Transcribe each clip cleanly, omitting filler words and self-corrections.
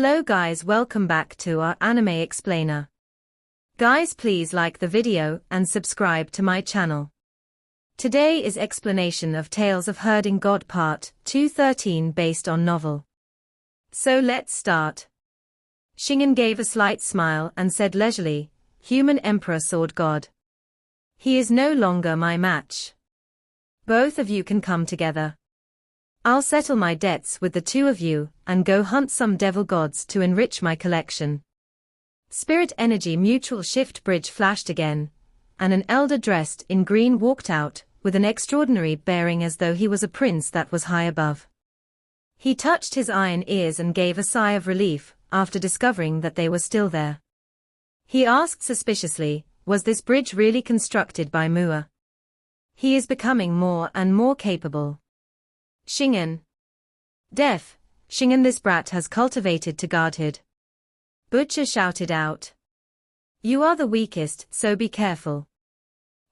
Hello guys, welcome back to our anime explainer. Guys, please like the video and subscribe to my channel. Today is explanation of Tales of Herding God Part 213 based on novel. So let's start. Shingen gave a slight smile and said leisurely, Human Emperor Sword God. He is no longer my match. Both of you can come together. I'll settle my debts with the two of you and go hunt some devil gods to enrich my collection. Spirit energy mutual shift bridge flashed again, and an elder dressed in green walked out, with an extraordinary bearing as though he was a prince that was high above. He touched his iron ears and gave a sigh of relief after discovering that they were still there. He asked suspiciously, was this bridge really constructed by Mu? He is becoming more and more capable. Shingen. Deaf, Shingen, this brat has cultivated to godhood. Butcher shouted out. You are the weakest, so be careful.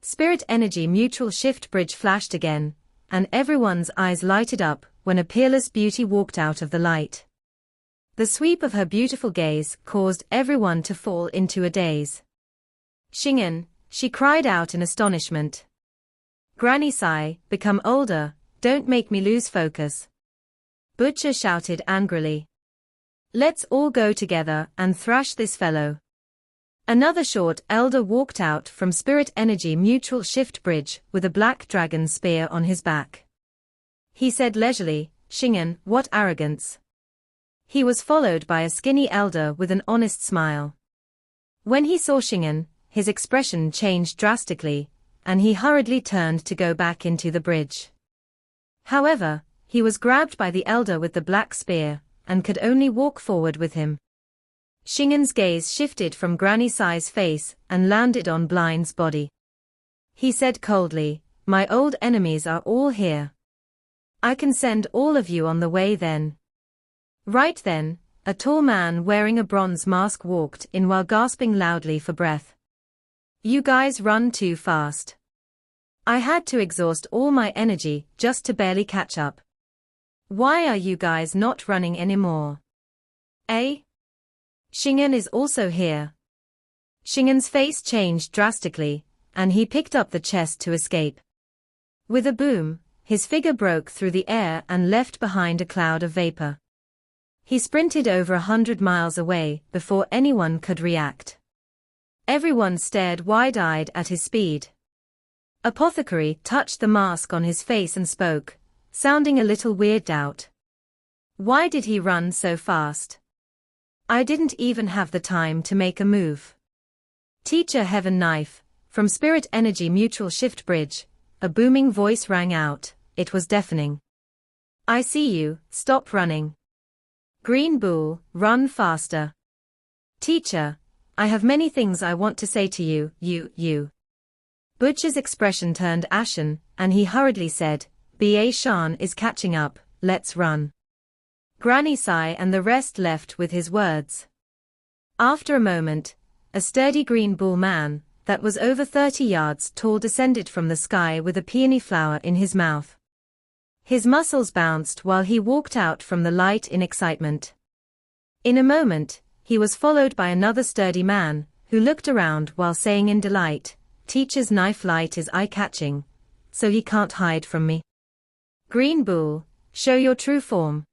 Spirit energy mutual shift bridge flashed again, and everyone's eyes lighted up when a peerless beauty walked out of the light. The sweep of her beautiful gaze caused everyone to fall into a daze. Shingen, she cried out in astonishment. Granny Sai, become older. Don't make me lose focus. Butcher shouted angrily. Let's all go together and thrash this fellow. Another short elder walked out from Spirit Energy Mutual Shift Bridge with a black dragon spear on his back. He said leisurely, Shingen, what arrogance. He was followed by a skinny elder with an honest smile. When he saw Shingen, his expression changed drastically, and he hurriedly turned to go back into the bridge. However, he was grabbed by the elder with the black spear, and could only walk forward with him. Shingen's gaze shifted from Granny Sai's face and landed on Blind's body. He said coldly, my old enemies are all here. I can send all of you on the way then. Right then, a tall man wearing a bronze mask walked in while gasping loudly for breath. You guys run too fast. I had to exhaust all my energy just to barely catch up. Why are you guys not running anymore? Eh? Shingen is also here. Shingen's face changed drastically, and he picked up the chest to escape. With a boom, his figure broke through the air and left behind a cloud of vapor. He sprinted over 100 miles away before anyone could react. Everyone stared wide-eyed at his speed. Apothecary touched the mask on his face and spoke, sounding a little weirded out. Why did he run so fast? I didn't even have the time to make a move. Teacher Heaven Knife, from Spirit Energy Mutual Shift Bridge, a booming voice rang out, it was deafening. I see you, stop running. Green Bull, run faster. Teacher, I have many things I want to say to you, you. Butcher's expression turned ashen, and he hurriedly said, B.A. Shan is catching up, let's run. Granny Sai and the rest left with his words. After a moment, a sturdy green bull man, that was over 30 yards tall, descended from the sky with a peony flower in his mouth. His muscles bounced while he walked out from the light in excitement. In a moment, he was followed by another sturdy man, who looked around while saying in delight, Teacher's knife light is eye-catching, so he can't hide from me. Green Bull, show your true form.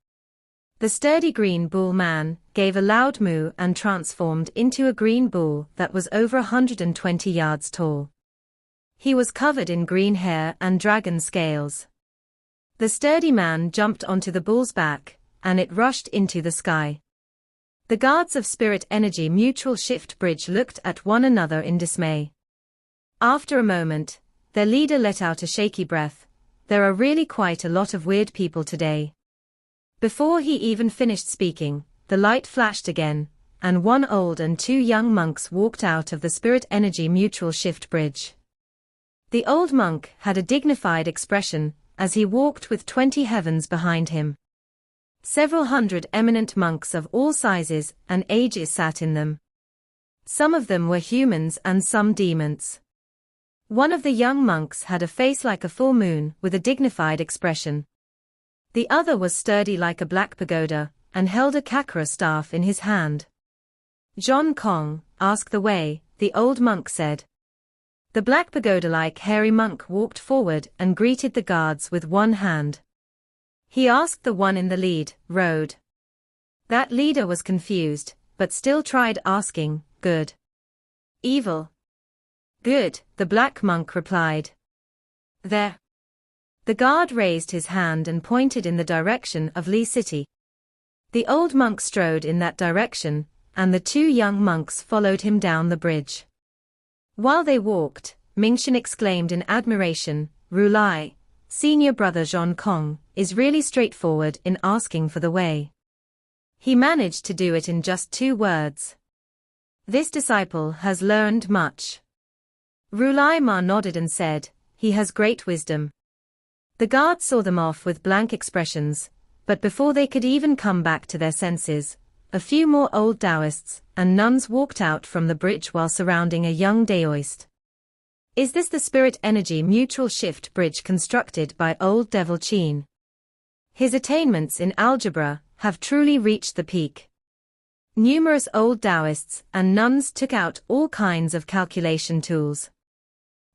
The sturdy green bull man gave a loud moo and transformed into a green bull that was over 120 yards tall. He was covered in green hair and dragon scales. The sturdy man jumped onto the bull's back, and it rushed into the sky. The guards of Spirit Energy Mutual Shift Bridge looked at one another in dismay. After a moment, their leader let out a shaky breath. There are really quite a lot of weird people today. Before he even finished speaking, the light flashed again, and one old and two young monks walked out of the Spirit Energy Mutual Shift Bridge. The old monk had a dignified expression as he walked with 20 heavens behind him. Several hundred eminent monks of all sizes and ages sat in them. Some of them were humans and some demons. One of the young monks had a face like a full moon with a dignified expression. The other was sturdy like a black pagoda, and held a kakara staff in his hand. John Kong, ask the way, the old monk said. The black pagoda-like hairy monk walked forward and greeted the guards with one hand. He asked the one in the lead road. That leader was confused, but still tried asking, good? Evil? Good, the black monk replied. There. The guard raised his hand and pointed in the direction of Lee City. The old monk strode in that direction, and the two young monks followed him down the bridge. While they walked, Mingxin exclaimed in admiration, Rulai, senior brother Zhong Kong, is really straightforward in asking for the way. He managed to do it in just 2 words. This disciple has learned much. Rulai Ma nodded and said, he has great wisdom. The guards saw them off with blank expressions, but before they could even come back to their senses, a few more old Daoists and nuns walked out from the bridge while surrounding a young Daoist. Is this the spirit energy mutual shift bridge constructed by old devil Qin? His attainments in algebra have truly reached the peak. Numerous old Daoists and nuns took out all kinds of calculation tools.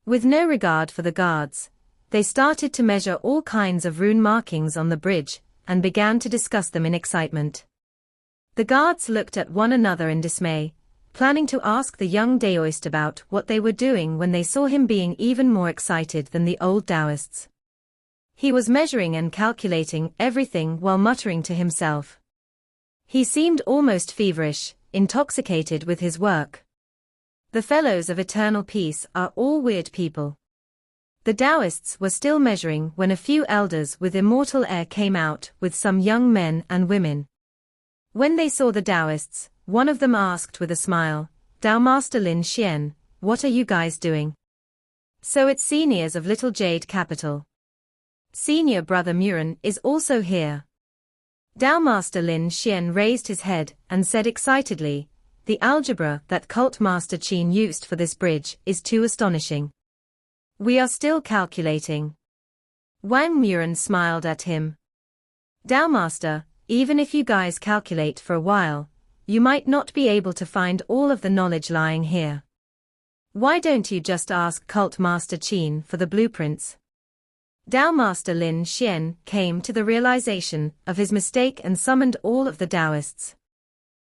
With no regard for the guards, they started to measure all kinds of rune markings on the bridge and began to discuss them in excitement. The guards looked at one another in dismay, planning to ask the young Daoist about what they were doing when they saw him being even more excited than the old Daoists. He was measuring and calculating everything while muttering to himself. He seemed almost feverish, intoxicated with his work. The fellows of eternal peace are all weird people. The Daoists were still measuring when a few elders with immortal air came out with some young men and women. When they saw the Daoists, one of them asked with a smile, Dao Master Lin Xian, what are you guys doing? So it's seniors of Little Jade Capital. Senior brother Muren is also here. Dao Master Lin Xian raised his head and said excitedly, the algebra that Cult Master Qin used for this bridge is too astonishing. We are still calculating. Wang Muren smiled at him. Dao Master, even if you guys calculate for a while, you might not be able to find all of the knowledge lying here. Why don't you just ask Cult Master Qin for the blueprints? Dao Master Lin Xian came to the realization of his mistake and summoned all of the Daoists.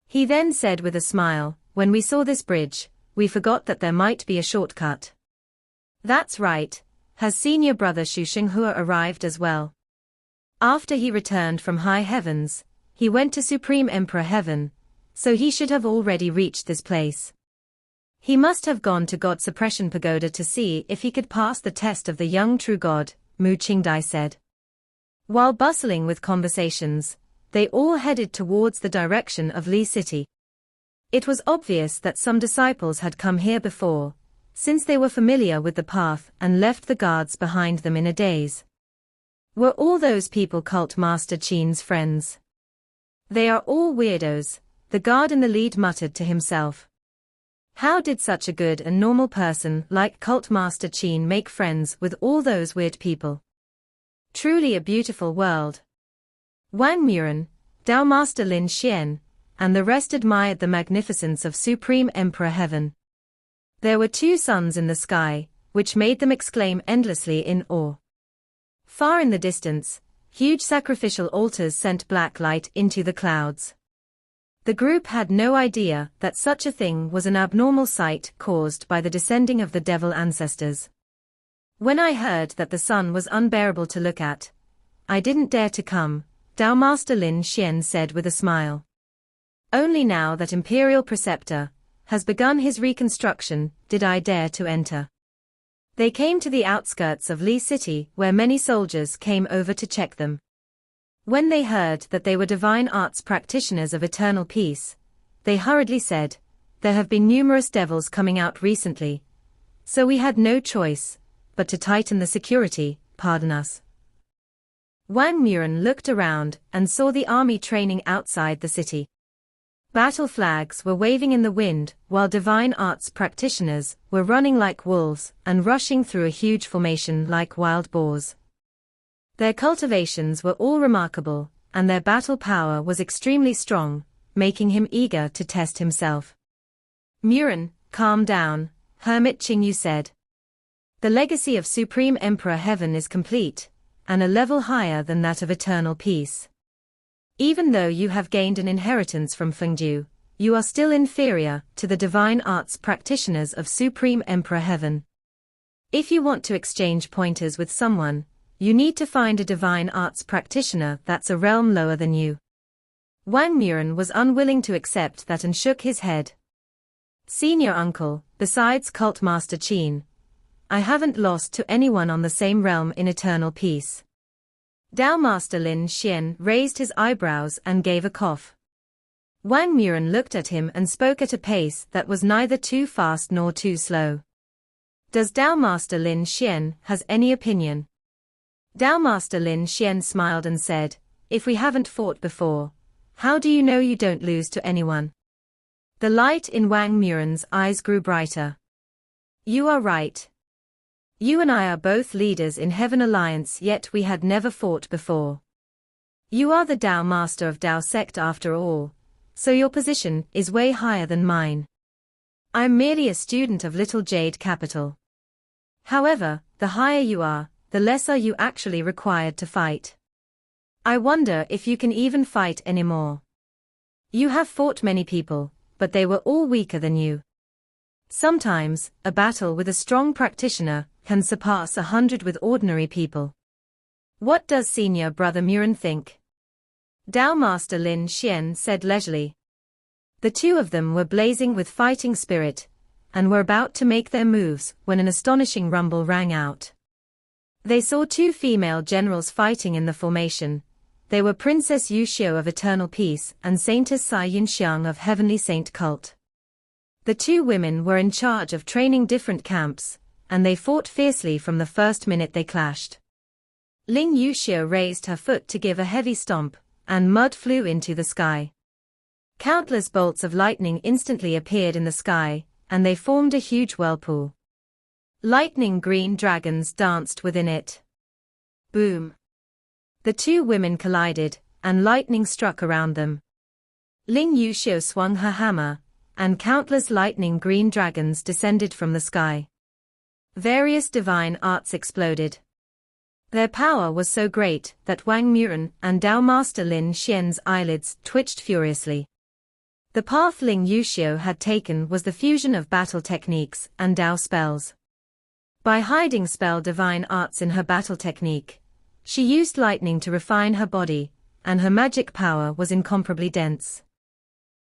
He then said with a smile, when we saw this bridge, we forgot that there might be a shortcut. That's right, has senior brother Xu Xinghua arrived as well? After he returned from high heavens, he went to Supreme Emperor Heaven, so he should have already reached this place. He must have gone to God Suppression Pagoda to see if he could pass the test of the young true God, Mu Qingdai said. While bustling with conversations, they all headed towards the direction of Lee City. It was obvious that some disciples had come here before, since they were familiar with the path and left the guards behind them in a daze. Were all those people Cult Master Qin's friends? They are all weirdos, the guard in the lead muttered to himself. How did such a good and normal person like Cult Master Qin make friends with all those weird people? Truly a beautiful world. Wang Muren, Dao Master Lin Xian, and the rest admired the magnificence of Supreme Emperor Heaven. There were 2 suns in the sky, which made them exclaim endlessly in awe. Far in the distance, huge sacrificial altars sent black light into the clouds. The group had no idea that such a thing was an abnormal sight caused by the descending of the devil ancestors. When I heard that the sun was unbearable to look at, I didn't dare to come, Dao Master Lin Xian said with a smile. Only now that Imperial Preceptor has begun his reconstruction did I dare to enter. They came to the outskirts of Lee City where many soldiers came over to check them. When they heard that they were divine arts practitioners of eternal peace, they hurriedly said, there have been numerous devils coming out recently, so we had no choice but to tighten the security, pardon us. Wang Muren looked around and saw the army training outside the city. Battle flags were waving in the wind while divine arts practitioners were running like wolves and rushing through a huge formation like wild boars. Their cultivations were all remarkable, and their battle power was extremely strong, making him eager to test himself. Muren, calm down, Hermit Qin Mu said. The legacy of Supreme Emperor Heaven is complete, and a level higher than that of eternal peace. Even though you have gained an inheritance from Fengdu, you are still inferior to the divine arts practitioners of Supreme Emperor Heaven. If you want to exchange pointers with someone, you need to find a divine arts practitioner that's a realm lower than you. Wang Muren was unwilling to accept that and shook his head. Senior uncle, besides Cult Master Qin, I haven't lost to anyone on the same realm in eternal peace. Dao Master Lin Xian raised his eyebrows and gave a cough. Wang Muren looked at him and spoke at a pace that was neither too fast nor too slow. Does Dao Master Lin Xian has any opinion? Dao Master Lin Xian smiled and said, if we haven't fought before, how do you know you don't lose to anyone? The light in Wang Muren's eyes grew brighter. You are right. You and I are both leaders in Heaven Alliance, yet we had never fought before. You are the Dao Master of Dao sect after all, so your position is way higher than mine. I'm merely a student of Little Jade Capital. However, the higher you are, the less are you actually required to fight. I wonder if you can even fight anymore. You have fought many people, but they were all weaker than you. Sometimes, a battle with a strong practitioner can surpass 100 with ordinary people. What does senior brother Muren think? Dao Master Lin Xian said leisurely. The two of them were blazing with fighting spirit, and were about to make their moves when an astonishing rumble rang out. They saw two female generals fighting in the formation. They were Princess Yu Xiu of Eternal Peace and Saintess Sai Yinxiang of Heavenly Saint Cult. The two women were in charge of training different camps, and they fought fiercely from the first minute they clashed. Ling Yu Xiu raised her foot to give a heavy stomp, and mud flew into the sky. Countless bolts of lightning instantly appeared in the sky, and they formed a huge whirlpool. Lightning green dragons danced within it. Boom! The two women collided, and lightning struck around them. Ling Yu Xiu swung her hammer, and countless lightning green dragons descended from the sky. Various divine arts exploded. Their power was so great that Wang Muren and Dao Master Lin Xian's eyelids twitched furiously. The path Ling Yu Xiu had taken was the fusion of battle techniques and Dao spells. By hiding spell divine arts in her battle technique, she used lightning to refine her body, and her magic power was incomparably dense.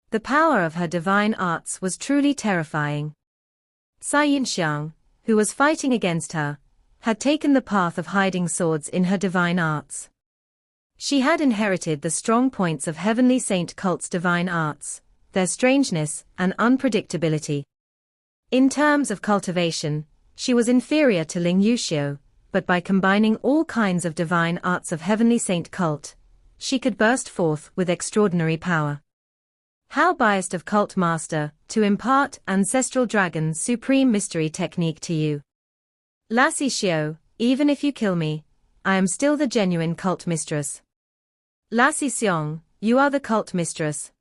The power of her divine arts was truly terrifying. Sai Yinxiang, who was fighting against her, had taken the path of hiding swords in her divine arts. She had inherited the strong points of Heavenly Saint Cult's divine arts, their strangeness and unpredictability. In terms of cultivation, she was inferior to Ling Yu Xiu, but by combining all kinds of divine arts of Heavenly Saint Cult, she could burst forth with extraordinary power. How biased of Cult Master to impart Ancestral Dragon's supreme mystery technique to you. Lassie Xiu, even if you kill me, I am still the genuine cult mistress. Lassie Xiong, you are the cult mistress.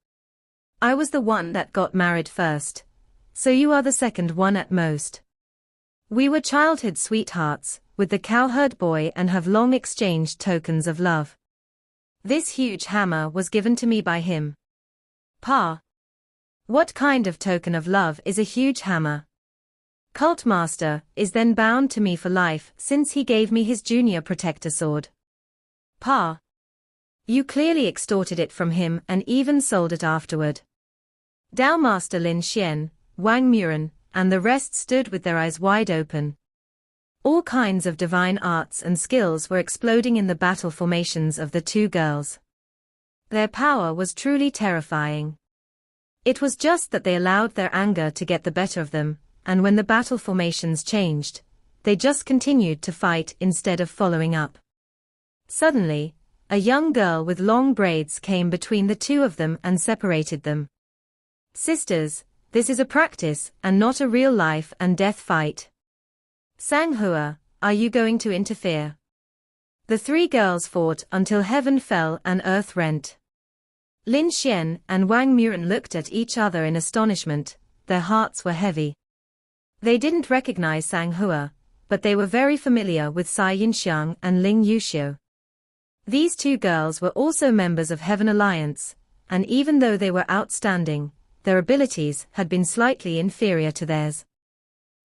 I was the one that got married first, so you are the second one at most. We were childhood sweethearts with the cowherd boy and have long exchanged tokens of love. This huge hammer was given to me by him. Pa. What kind of token of love is a huge hammer? Cult Master is then bound to me for life since he gave me his junior protector sword. Pa. You clearly extorted it from him and even sold it afterward. Dao Master Lin Xian, Wang Muren, and the rest stood with their eyes wide open. All kinds of divine arts and skills were exploding in the battle formations of the two girls. Their power was truly terrifying. It was just that they allowed their anger to get the better of them, and when the battle formations changed, they just continued to fight instead of following up. Suddenly, a young girl with long braids came between the two of them and separated them. Sisters, this is a practice and not a real life and death fight. Sang Hua, are you going to interfere? The three girls fought until heaven fell and earth rent. Lin Xian and Wang Muren looked at each other in astonishment, their hearts were heavy. They didn't recognize Sang Hua, but they were very familiar with Cai Yinxiang and Ling Yuxiu. These two girls were also members of Heaven Alliance, and even though they were outstanding, their abilities had been slightly inferior to theirs.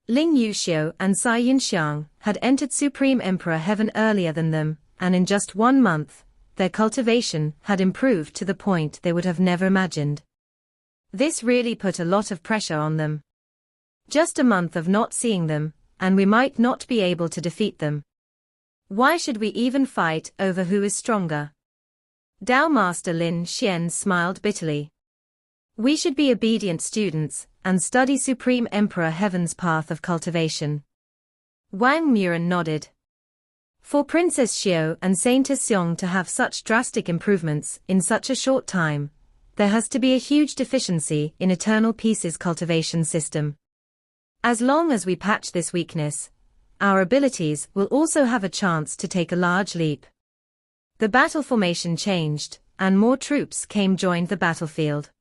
Ling Yuxiu and Cai Yinxiang had entered Supreme Emperor Heaven earlier than them, and in just 1 month, their cultivation had improved to the point they would have never imagined. This really put a lot of pressure on them. Just a month of not seeing them, and we might not be able to defeat them. Why should we even fight over who is stronger? Dao Master Lin Xian smiled bitterly. We should be obedient students, and study Supreme Emperor Heaven's path of cultivation. Wang Muren nodded. For Princess Xiao and Saintess Xiong to have such drastic improvements in such a short time, there has to be a huge deficiency in Eternal Peace's cultivation system. As long as we patch this weakness, our abilities will also have a chance to take a large leap. The battle formation changed, and more troops came joined the battlefield.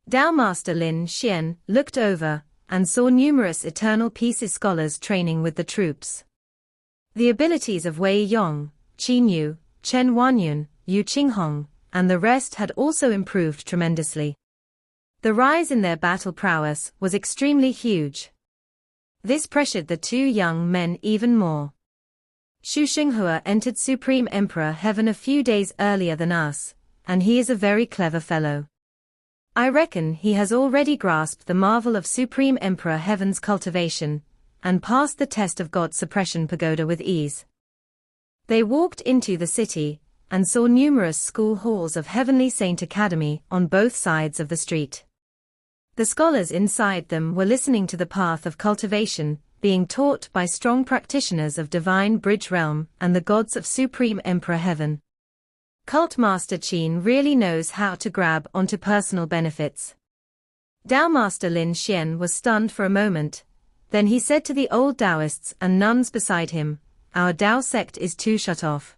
Dao Master Lin Xian looked over and saw numerous Eternal Peace's scholars training with the troops. The abilities of Wei Yong, Qin Mu, Chen Wanyun, Yu Qinghong, and the rest had also improved tremendously. The rise in their battle prowess was extremely huge. This pressured the two young men even more. Xu Xinghua entered Supreme Emperor Heaven a few days earlier than us, and he is a very clever fellow. I reckon he has already grasped the marvel of Supreme Emperor Heaven's cultivation, and passed the test of God Suppression Pagoda with ease. They walked into the city, and saw numerous school halls of Heavenly Saint Academy on both sides of the street. The scholars inside them were listening to the path of cultivation, being taught by strong practitioners of Divine Bridge Realm and the gods of Supreme Emperor Heaven. Cult Master Qin really knows how to grab onto personal benefits. Dao Master Lin Xian was stunned for a moment, then he said to the old Daoists and nuns beside him, "Our Dao sect is too shut off.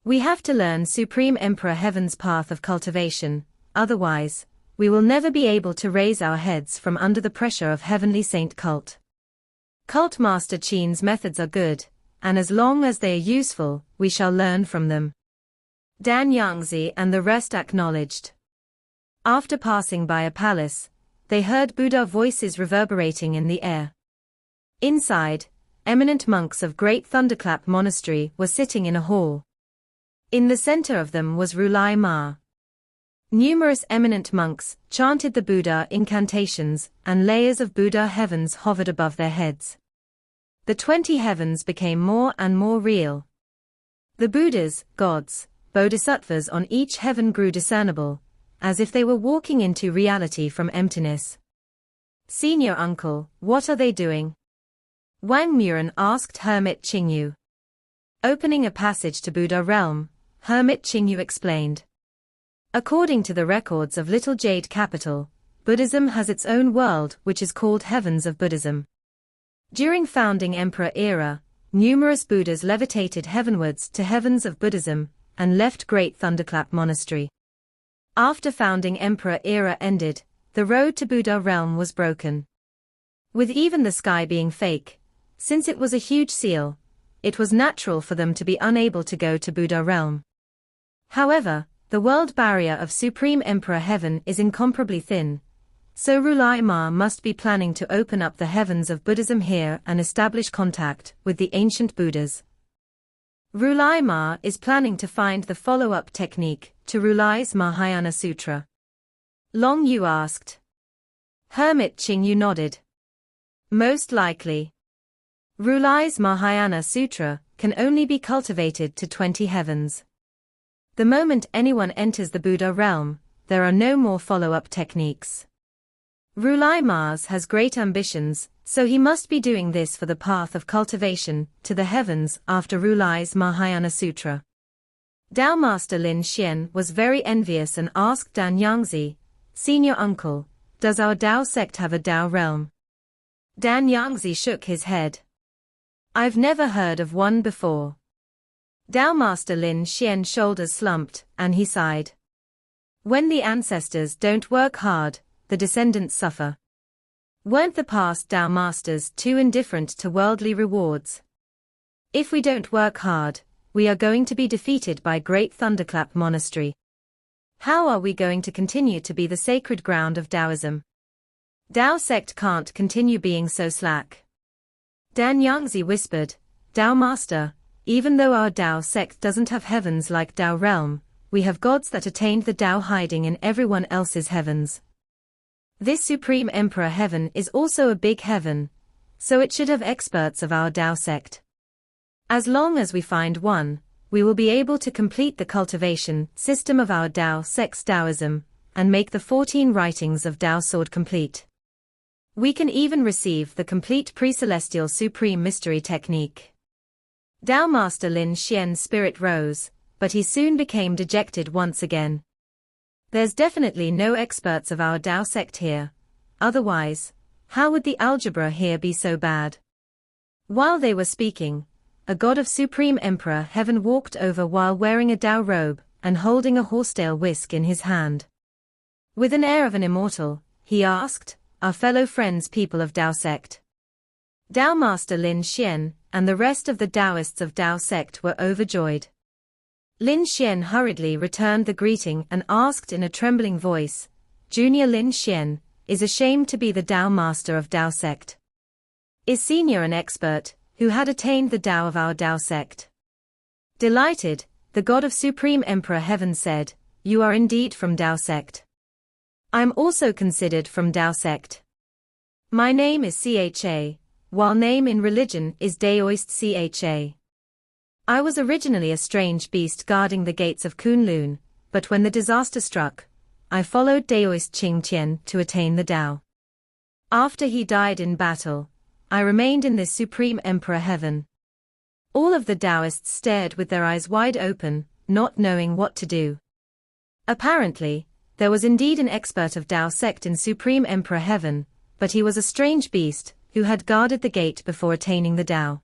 We have to learn Supreme Emperor Heaven's path of cultivation, otherwise, we will never be able to raise our heads from under the pressure of Heavenly Saint cult. Cult Master Qin's methods are good, and as long as they are useful, we shall learn from them." Dan Yangzi and the rest acknowledged. After passing by a palace, they heard Buddha voices reverberating in the air. Inside, eminent monks of Great Thunderclap Monastery were sitting in a hall. In the center of them was Rulai Ma. Numerous eminent monks chanted the Buddha incantations, and layers of Buddha heavens hovered above their heads. The 20 heavens became more and more real. The Buddhas, gods, bodhisattvas on each heaven grew discernible, as if they were walking into reality from emptiness. "Senior uncle, what are they doing?" Wang Muren asked Hermit Qingyu. Opening a passage to Buddha realm, Hermit Qingyu explained. According to the records of Little Jade Capital, Buddhism has its own world which is called Heavens of Buddhism. During founding Emperor era, numerous Buddhas levitated heavenwards to Heavens of Buddhism, and left Great Thunderclap Monastery. After founding Emperor era ended, the road to Buddha realm was broken. With even the sky being fake, since it was a huge seal, it was natural for them to be unable to go to Buddha realm. However, the world barrier of Supreme Emperor Heaven is incomparably thin, so Rulai Ma must be planning to open up the heavens of Buddhism here and establish contact with the ancient Buddhas. Rulai Ma is planning to find the follow-up technique to Rulai's Mahayana Sutra. Long Yu asked. Hermit Qingyu nodded. Most likely. Rulai's Mahayana Sutra can only be cultivated to 20 heavens. The moment anyone enters the Buddha realm, there are no more follow-up techniques. Rulai Ma's has great ambitions, so he must be doing this for the path of cultivation to the heavens after Rulai's Mahayana Sutra. Dao Master Lin Xian was very envious and asked Dan Yangzi, "Senior uncle, does our Dao sect have a Dao realm?" Dan Yangzi shook his head. "I've never heard of one before." Dao Master Lin Xian's shoulders slumped, and he sighed. When the ancestors don't work hard, the descendants suffer. Weren't the past Dao Masters too indifferent to worldly rewards? If we don't work hard, we are going to be defeated by Great Thunderclap Monastery. How are we going to continue to be the sacred ground of Taoism? Dao sect can't continue being so slack. Dan Yangzi whispered, Dao Master, even though our Dao sect doesn't have heavens like Dao realm, we have gods that attained the Dao hiding in everyone else's heavens. This Supreme Emperor heaven is also a big heaven, so it should have experts of our Dao sect. As long as we find one, we will be able to complete the cultivation system of our Dao sect's Taoism, and make the 14 writings of Dao Sword complete. We can even receive the complete pre-celestial supreme mystery technique. Dao Master Lin Xian's spirit rose, but he soon became dejected once again. There's definitely no experts of our Dao sect here. Otherwise, how would the algebra here be so bad? While they were speaking, a god of Supreme Emperor Heaven walked over while wearing a Dao robe and holding a horsetail whisk in his hand. With an air of an immortal, he asked, our fellow friends people of Dao sect. Dao Master Lin Xian and the rest of the Daoists of Dao sect were overjoyed. Lin Xian hurriedly returned the greeting and asked in a trembling voice, Junior Lin Xian, is ashamed to be the Dao Master of Dao sect. Is Senior an expert, who had attained the Dao of our Dao sect? Delighted, the God of Supreme Emperor Heaven said, you are indeed from Dao sect. I am also considered from Dao sect. My name is Cha, while name in religion is Daoist Cha. I was originally a strange beast guarding the gates of Kunlun, but when the disaster struck, I followed Daoist Cha to attain the Dao. After he died in battle, I remained in this Supreme Emperor Heaven. All of the Daoists stared with their eyes wide open, not knowing what to do. Apparently, there was indeed an expert of Dao sect in Supreme Emperor Heaven, but he was a strange beast who had guarded the gate before attaining the Dao.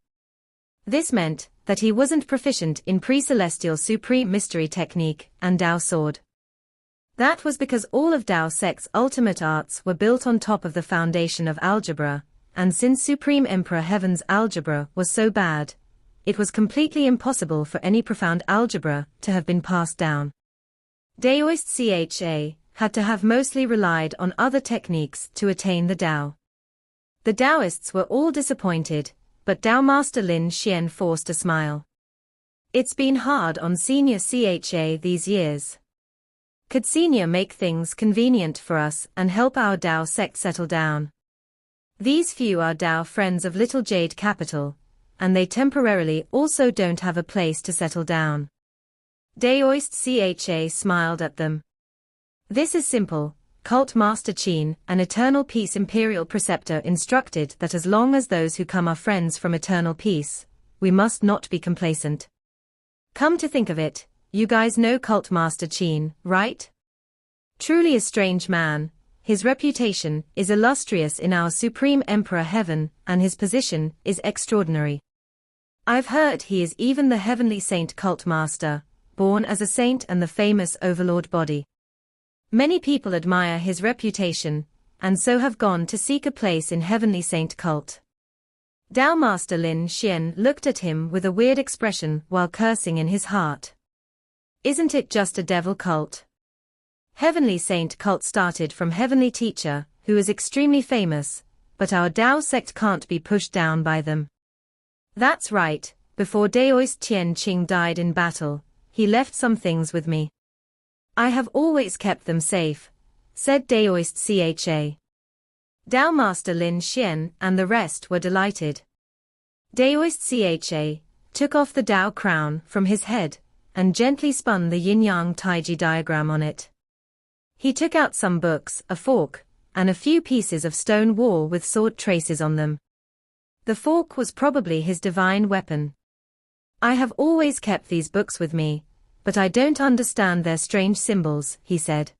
This meant that he wasn't proficient in pre-celestial supreme mystery technique and Dao sword. That was because all of Dao sect's ultimate arts were built on top of the foundation of algebra, and since Supreme Emperor Heaven's algebra was so bad, it was completely impossible for any profound algebra to have been passed down. Daoist Cha had to have mostly relied on other techniques to attain the Dao. The Daoists were all disappointed, but Dao Master Lin Xian forced a smile. It's been hard on Senior Cha these years. Could Senior make things convenient for us and help our Dao sect settle down? These few are Dao friends of little Jade Capital, and they temporarily also don't have a place to settle down. Daoist Cha smiled at them. This is simple. Cult Master Qin, an Eternal Peace Imperial Preceptor, instructed that as long as those who come are friends from Eternal Peace, we must not be complacent. Come to think of it, you guys know Cult Master Qin, right? Truly a strange man, his reputation is illustrious in our Supreme Emperor Heaven, and his position is extraordinary. I've heard he is even the Heavenly Saint Cult Master, born as a saint and the famous Overlord body. Many people admire his reputation, and so have gone to seek a place in Heavenly Saint cult. Dao Master Lin Xian looked at him with a weird expression while cursing in his heart. Isn't it just a devil cult? Heavenly Saint cult started from Heavenly Teacher, who is extremely famous, but our Dao sect can't be pushed down by them. That's right, before Daoist Qing died in battle, he left some things with me. I have always kept them safe, said Daoist Cha. Dao Master Lin Xian and the rest were delighted. Daoist Cha took off the Dao crown from his head and gently spun the yin-yang THG diagram on it. He took out some books, a fork, and a few pieces of stone wall with sword traces on them. The fork was probably his divine weapon. I have always kept these books with me, but I don't understand their strange symbols, he said.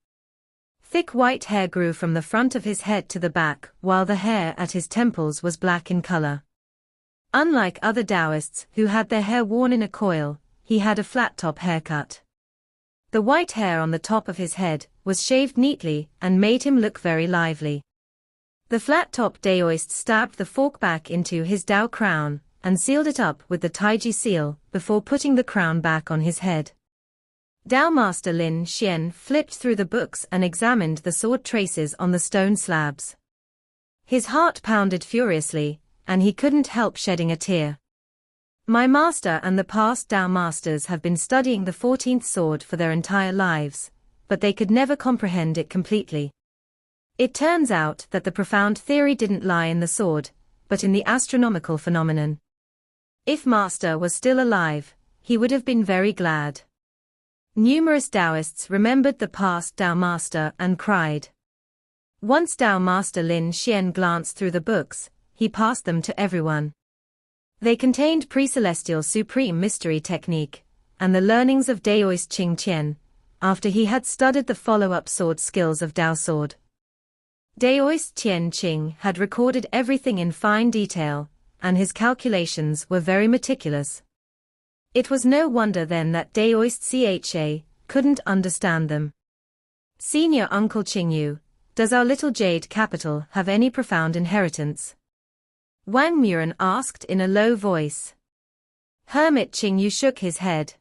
Thick white hair grew from the front of his head to the back, while the hair at his temples was black in color. Unlike other Daoists who had their hair worn in a coil, he had a flat-top haircut. The white hair on the top of his head was shaved neatly and made him look very lively. The flat-top Daoist stabbed the fork back into his Dao crown and sealed it up with the THG seal before putting the crown back on his head. Dao Master Lin Xian flipped through the books and examined the sword traces on the stone slabs. His heart pounded furiously, and he couldn't help shedding a tear. My master and the past Dao masters have been studying the 14th sword for their entire lives, but they could never comprehend it completely. It turns out that the profound theory didn't lie in the sword, but in the astronomical phenomenon. If Master was still alive, he would have been very glad. Numerous Daoists remembered the past Dao Master and cried. Once Dao Master Lin Xian glanced through the books, he passed them to everyone. They contained pre-celestial supreme mystery technique, and the learnings of Daoist Qing after he had studied the follow-up sword skills of Dao sword. Daoist Qing had recorded everything in fine detail, and his calculations were very meticulous. It was no wonder then that Daoist Cha couldn't understand them. Senior Uncle Qin Mu, does our little Jade Capital have any profound inheritance? Wang Muren asked in a low voice. Hermit Qin Mu shook his head.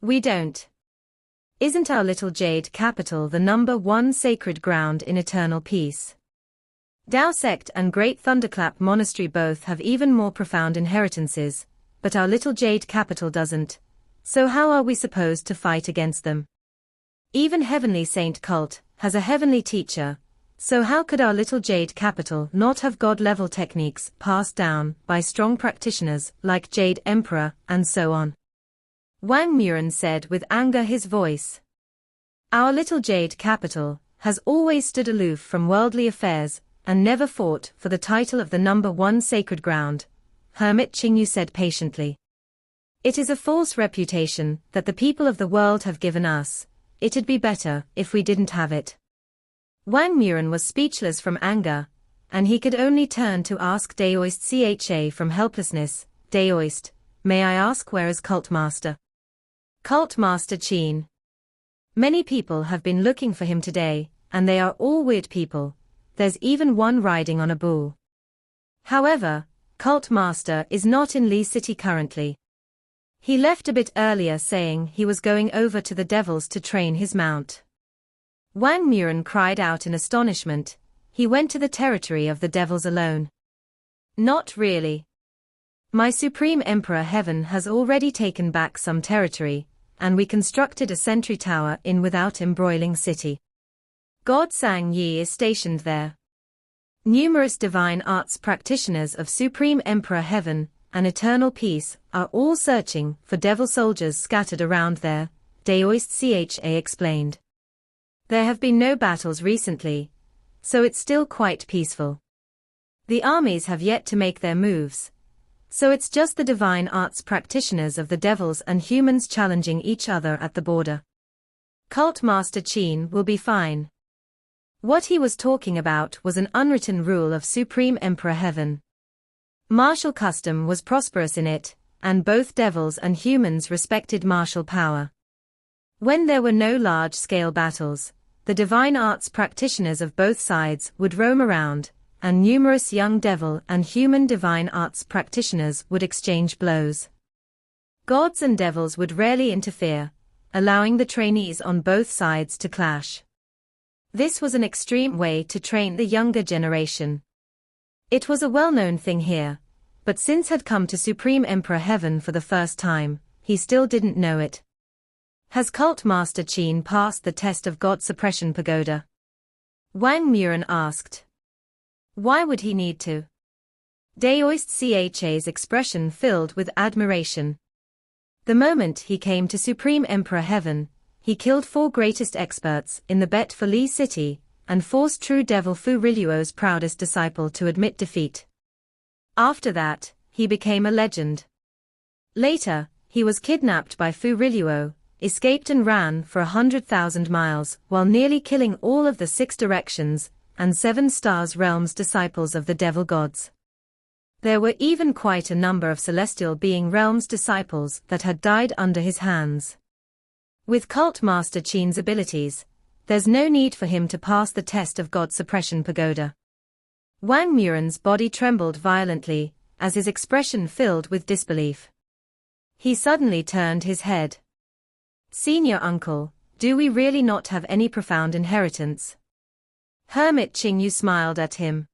We don't. Isn't our little Jade Capital the #1 sacred ground in eternal peace? Dao Sect and Great Thunderclap Monastery both have even more profound inheritances, but our little Jade Capital doesn't, so how are we supposed to fight against them? Even Heavenly Saint Cult has a heavenly teacher, so how could our little Jade Capital not have God-level techniques passed down by strong practitioners like Jade Emperor and so on? Wang Muren said with anger his voice. Our little Jade Capital has always stood aloof from worldly affairs and never fought for the title of the #1 sacred ground, Hermit Qin Mu said patiently. It is a false reputation that the people of the world have given us. It'd be better if we didn't have it. Wang Muren was speechless from anger, and he could only turn to ask Daoist Cha from helplessness. Daoist, may I ask where is Cult Master? Cult Master Qin. Many people have been looking for him today, and they are all weird people. There's even one riding on a bull. However, Cult Master is not in Li City currently. He left a bit earlier saying he was going over to the Devils to train his mount. Wang Muren cried out in astonishment. He went to the territory of the Devils alone. Not really. My Supreme Emperor Heaven has already taken back some territory, and we constructed a sentry tower in Without Embroiling City. God Sang Yi is stationed there. Numerous divine arts practitioners of Supreme Emperor Heaven and Eternal Peace are all searching for devil soldiers scattered around there, Daoist Cha explained. There have been no battles recently, so it's still quite peaceful. The armies have yet to make their moves, so it's just the divine arts practitioners of the devils and humans challenging each other at the border. Cult Master Qin will be fine. What he was talking about was an unwritten rule of Supreme Emperor Heaven. Martial custom was prosperous in it, and both devils and humans respected martial power. When there were no large-scale battles, the divine arts practitioners of both sides would roam around, and numerous young devil and human divine arts practitioners would exchange blows. Gods and devils would rarely interfere, allowing the trainees on both sides to clash. This was an extreme way to train the younger generation. It was a well-known thing here, but since had come to Supreme Emperor Heaven for the first time, he still didn't know it. Has Cult Master Qin passed the test of God Suppression Pagoda? Wang Muren asked. Why would he need to? Daoist Cha's expression filled with admiration. The moment he came to Supreme Emperor Heaven, he killed 4 greatest experts in the bet for Li City, and forced true devil Fu Riluo's proudest disciple to admit defeat. After that, he became a legend. Later, he was kidnapped by Fu Riluo, escaped and ran for 100,000 miles while nearly killing all of the 6 directions and 7 stars realms disciples of the devil gods. There were even quite a number of celestial being realms disciples that had died under his hands. With Cult Master Qin's abilities, there's no need for him to pass the test of God Suppression Pagoda. Wang Muren's body trembled violently, as his expression filled with disbelief. He suddenly turned his head. "Senior uncle, do we really not have any profound inheritance?" Hermit Qin Mu smiled at him.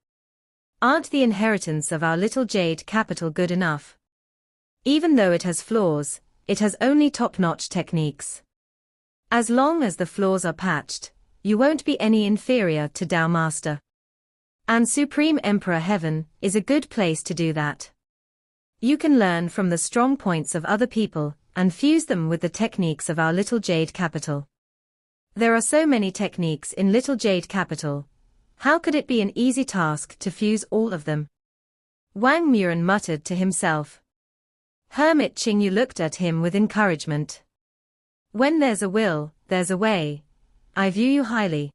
"Aren't the inheritance of our little Jade Capital good enough? Even though it has flaws, it has only top-notch techniques. As long as the flaws are patched, you won't be any inferior to Dao Master. And Supreme Emperor Heaven is a good place to do that. You can learn from the strong points of other people and fuse them with the techniques of our little Jade Capital. There are so many techniques in little Jade Capital. How could it be an easy task to fuse all of them?" Wang Muren muttered to himself. Hermit Qin Mu looked at him with encouragement. "When there's a will, there's a way. I view you highly.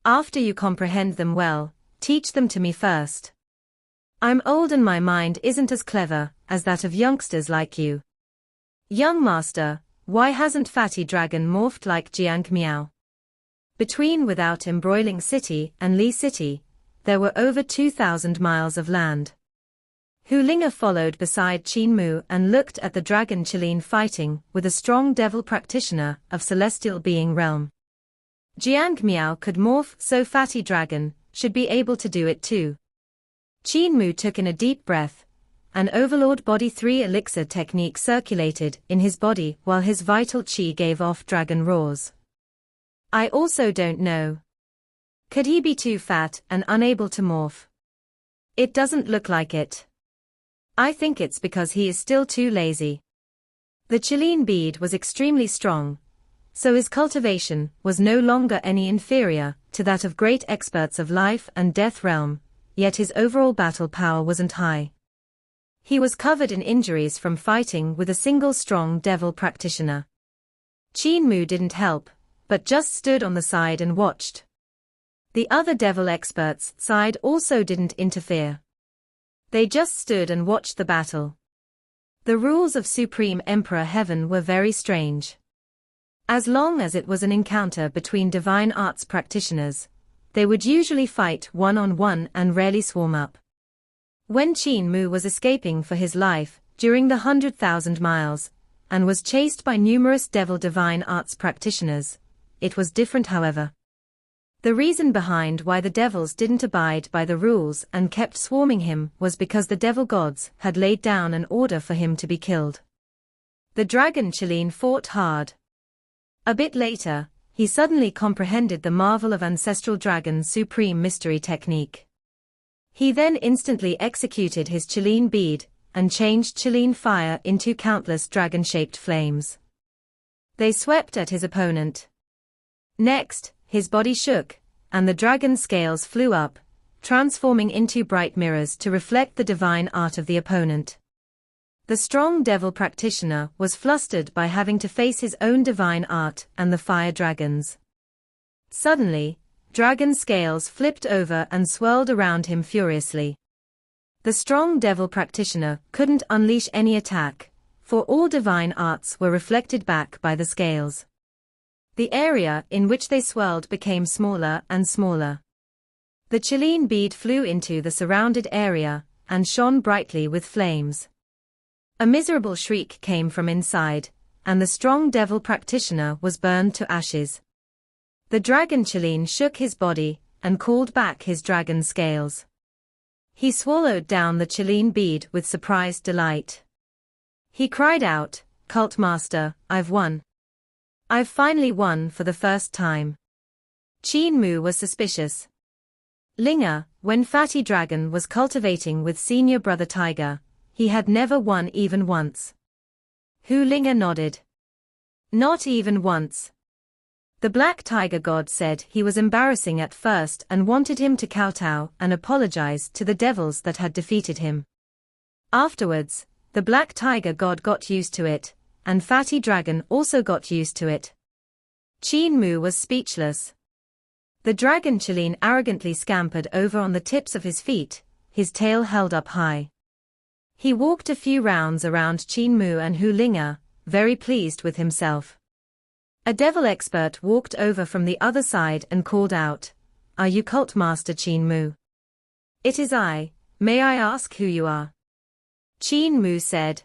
After you comprehend them well, teach them to me first. I'm old and my mind isn't as clever as that of youngsters like you. Young master, why hasn't Fatty Dragon morphed like Jiang Miao?" Between Without Embroiling City and Li City, there were over 2,000 miles of land. Hu Linga followed beside Qin Mu and looked at the dragon Qilin fighting with a strong devil practitioner of celestial being realm. Jiang Miao could morph, so Fatty Dragon should be able to do it too. Qin Mu took in a deep breath. An Overlord Body 3 elixir technique circulated in his body while his vital qi gave off dragon roars. "I also don't know. Could he be too fat and unable to morph? It doesn't look like it. I think it's because he is still too lazy." The Qilin bead was extremely strong, so his cultivation was no longer any inferior to that of great experts of life and death realm, yet his overall battle power wasn't high. He was covered in injuries from fighting with a single strong devil practitioner. Qin Mu didn't help, but just stood on the side and watched. The other devil experts' side also didn't interfere. They just stood and watched the battle. The rules of Supreme Emperor Heaven were very strange. As long as it was an encounter between divine arts practitioners, they would usually fight one-on-one and rarely swarm up. When Qin Mu was escaping for his life during the 100,000 miles, and was chased by numerous devil divine arts practitioners, it was different however. The reason behind why the devils didn't abide by the rules and kept swarming him was because the devil gods had laid down an order for him to be killed. The dragon Qilin fought hard. A bit later, he suddenly comprehended the marvel of Ancestral Dragon's supreme mystery technique. He then instantly executed his Qilin bead and changed Qilin fire into countless dragon-shaped flames. They swept at his opponent. Next, his body shook, and the dragon scales flew up, transforming into bright mirrors to reflect the divine art of the opponent. The strong devil practitioner was flustered by having to face his own divine art and the fire dragons. Suddenly, dragon scales flipped over and swirled around him furiously. The strong devil practitioner couldn't unleash any attack, for all divine arts were reflected back by the scales. The area in which they swirled became smaller and smaller. The Qilin bead flew into the surrounded area and shone brightly with flames. A miserable shriek came from inside, and the strong devil practitioner was burned to ashes. The dragon Qilin shook his body and called back his dragon scales. He swallowed down the Qilin bead with surprised delight. He cried out, "Cult Master, I've won. I've finally won for the first time." Qin Mu was suspicious. Linga, when Fatty Dragon was cultivating with senior brother Tiger, he had never won even once. Hu Linga nodded. Not even once. The Black Tiger God said he was embarrassing at first and wanted him to kowtow and apologize to the devils that had defeated him. Afterwards, the Black Tiger God got used to it, and Fatty Dragon also got used to it. Qin Mu was speechless. The dragon Qilin arrogantly scampered over on the tips of his feet, his tail held up high. He walked a few rounds around Qin Mu and Hu Linga, very pleased with himself. A devil expert walked over from the other side and called out, "Are you Cult Master Qin Mu?" "It is I. May I ask who you are?" Qin Mu said.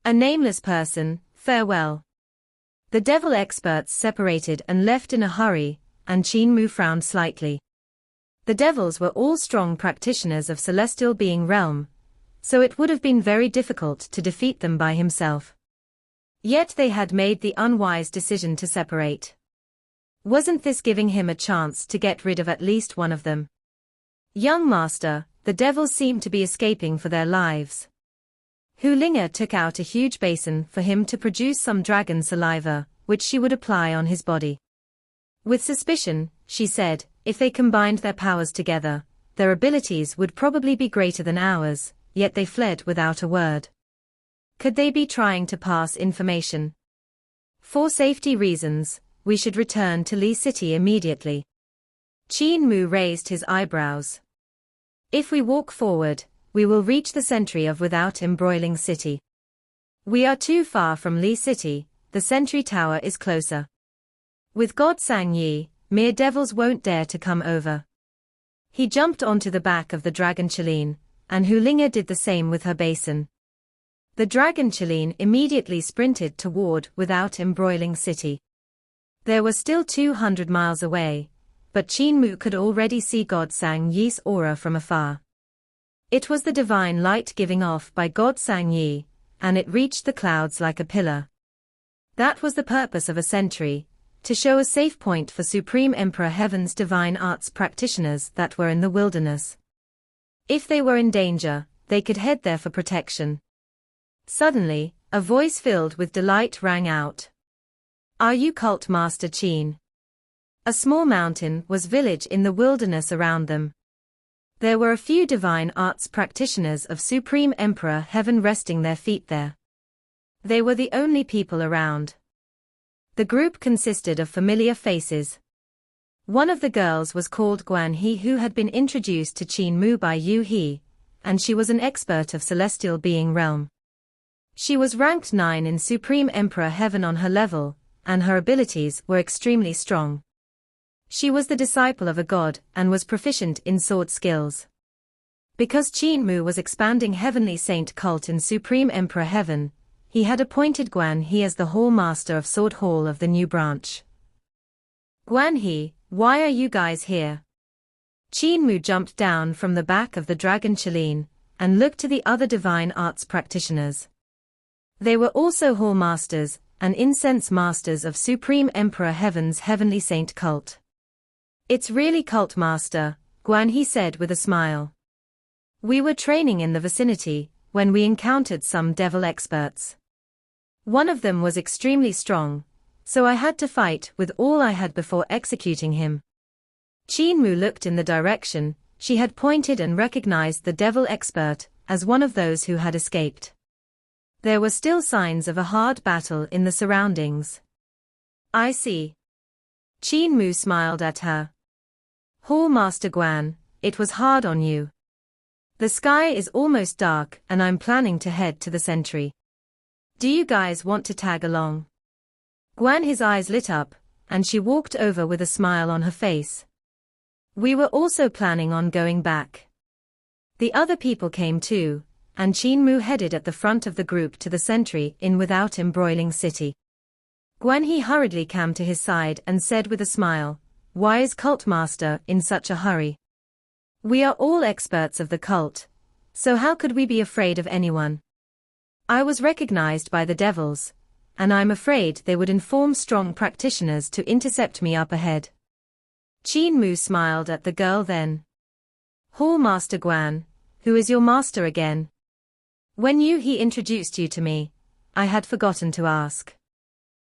"A nameless person, farewell." The devil experts separated and left in a hurry, and Qin Mu frowned slightly. The devils were all strong practitioners of celestial being realm, so it would have been very difficult to defeat them by himself. Yet they had made the unwise decision to separate. Wasn't this giving him a chance to get rid of at least one of them? "Young master, the devils seem to be escaping for their lives." Hu Linga took out a huge basin for him to produce some dragon saliva, which she would apply on his body. With suspicion, she said, if they combined their powers together, their abilities would probably be greater than ours, yet they fled without a word. Could they be trying to pass information? For safety reasons, we should return to Li City immediately. Qin Mu raised his eyebrows. If we walk forward, we will reach the sentry of Without Embroiling City. We are too far from Li City, the sentry tower is closer. With God Sang Yi, mere devils won't dare to come over. He jumped onto the back of the dragon Chelene, and Hu Linga did the same with her basin. The dragon Chelene immediately sprinted toward Without Embroiling City. They were still 200 miles away, but Qin Mu could already see God Sang Yi's aura from afar. It was the divine light giving off by God Sang Yi, and it reached the clouds like a pillar. That was the purpose of a sentry, to show a safe point for Supreme Emperor Heaven's divine arts practitioners that were in the wilderness. If they were in danger, they could head there for protection. Suddenly, a voice filled with delight rang out. "Are you Cult Master Qin?" A small mountain was village in the wilderness around them. There were a few divine arts practitioners of Supreme Emperor Heaven resting their feet there. They were the only people around. The group consisted of familiar faces. One of the girls was called Guan He, who had been introduced to Qin Mu by Yu He, and she was an expert of celestial being realm. She was ranked 9 in Supreme Emperor Heaven on her level, and her abilities were extremely strong. She was the disciple of a god and was proficient in sword skills. Because Qin Mu was expanding Heavenly Saint cult in Supreme Emperor Heaven, he had appointed Guan He as the Hall Master of Sword Hall of the new branch. "Guan He, why are you guys here?" Qin Mu jumped down from the back of the dragon Chelene, and looked to the other divine arts practitioners. They were also Hall Masters, and Incense Masters of Supreme Emperor Heaven's Heavenly Saint cult. "It's really Cult Master," Guan He said with a smile. "We were training in the vicinity, when we encountered some devil experts. One of them was extremely strong, so I had to fight with all I had before executing him." Qin Mu looked in the direction she had pointed and recognized the devil expert as one of those who had escaped. There were still signs of a hard battle in the surroundings. "I see." Qin Mu smiled at her. "Hall Master Guan, it was hard on you. The sky is almost dark and I'm planning to head to the sentry. Do you guys want to tag along?" Guan His eyes lit up, and she walked over with a smile on her face. "We were also planning on going back." The other people came too, and Qin Mu headed at the front of the group to the sentry in Without Embroiling City. Guan He hurriedly came to his side and said with a smile, "Why is Cult Master in such a hurry? We are all experts of the cult, so how could we be afraid of anyone? I was recognized by the devils, and I'm afraid they would inform strong practitioners to intercept me up ahead." Qin Mu smiled at the girl then. "Hall Master Guan, who is your master again? When He introduced you to me, I had forgotten to ask."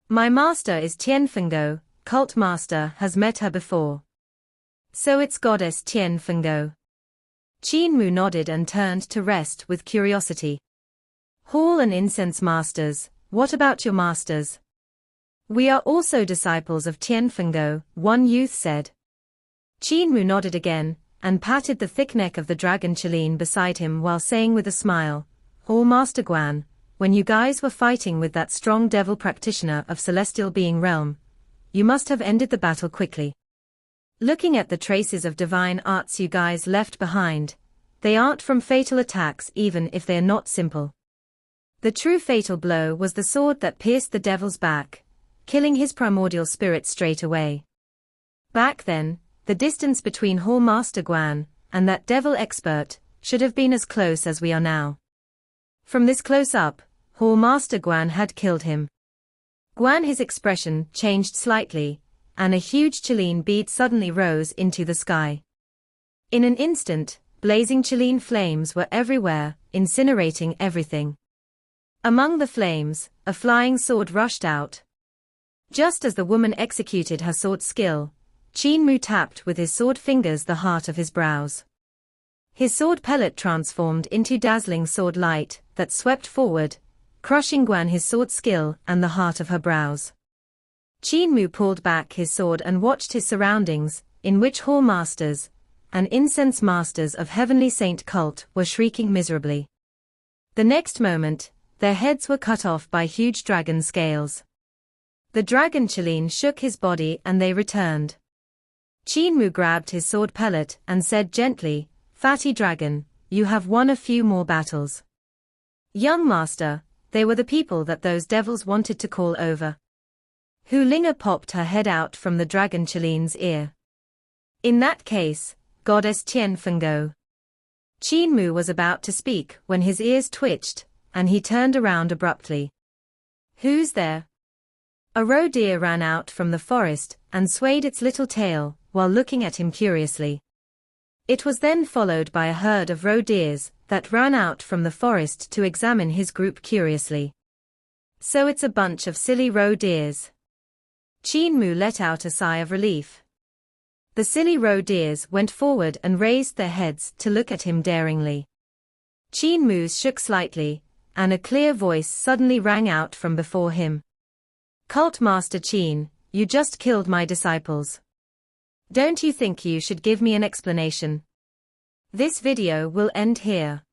"My master is Tianfengo, Cult Master has met her before." "So it's Goddess Tianfengo." Qin Mu nodded and turned to rest with curiosity. "Hall and Incense Masters, what about your masters?" "We are also disciples of Tianfengo," one youth said. Qin Mu nodded again, and patted the thick neck of the dragon Chelene beside him while saying with a smile, Hall Master Guan, when you guys were fighting with that strong devil practitioner of Celestial Being Realm, you must have ended the battle quickly. Looking at the traces of divine arts you guys left behind, they aren't from fatal attacks even if they're not simple. The true fatal blow was the sword that pierced the devil's back, killing his primordial spirit straight away. Back then, the distance between Hall Master Guan and that devil expert should have been as close as we are now. From this close-up, Hall Master Guan had killed him. Guan, his expression changed slightly, and a huge Qilin bead suddenly rose into the sky. In an instant, blazing Qilin flames were everywhere, incinerating everything. Among the flames, a flying sword rushed out. Just as the woman executed her sword skill, Qin Mu tapped with his sword fingers the heart of his brows. His sword pellet transformed into dazzling sword light that swept forward, crushing Guan his sword skill and the heart of her brows. Qin Mu pulled back his sword and watched his surroundings, in which Hall Masters and Incense Masters of Heavenly Saint cult were shrieking miserably. The next moment, their heads were cut off by huge dragon scales. The dragon Qilin shook his body and they returned. Qin Mu grabbed his sword pellet and said gently, "Fatty dragon, you have won a few more battles." Young master, they were the people that those devils wanted to call over. Hu Linga popped her head out from the dragon Qilin's ear. In that case, Goddess Tian Fenggo. Qin Mu was about to speak when his ears twitched, and he turned around abruptly. "Who's there?" A roe deer ran out from the forest and swayed its little tail while looking at him curiously. It was then followed by a herd of roe deers that ran out from the forest to examine his group curiously. "So it's a bunch of silly roe deers." Qin Mu let out a sigh of relief. The silly roe deers went forward and raised their heads to look at him daringly. Qin Mu's shook slightly, and a clear voice suddenly rang out from before him. "Cult Master Qin, you just killed my disciples. Don't you think you should give me an explanation?" This video will end here.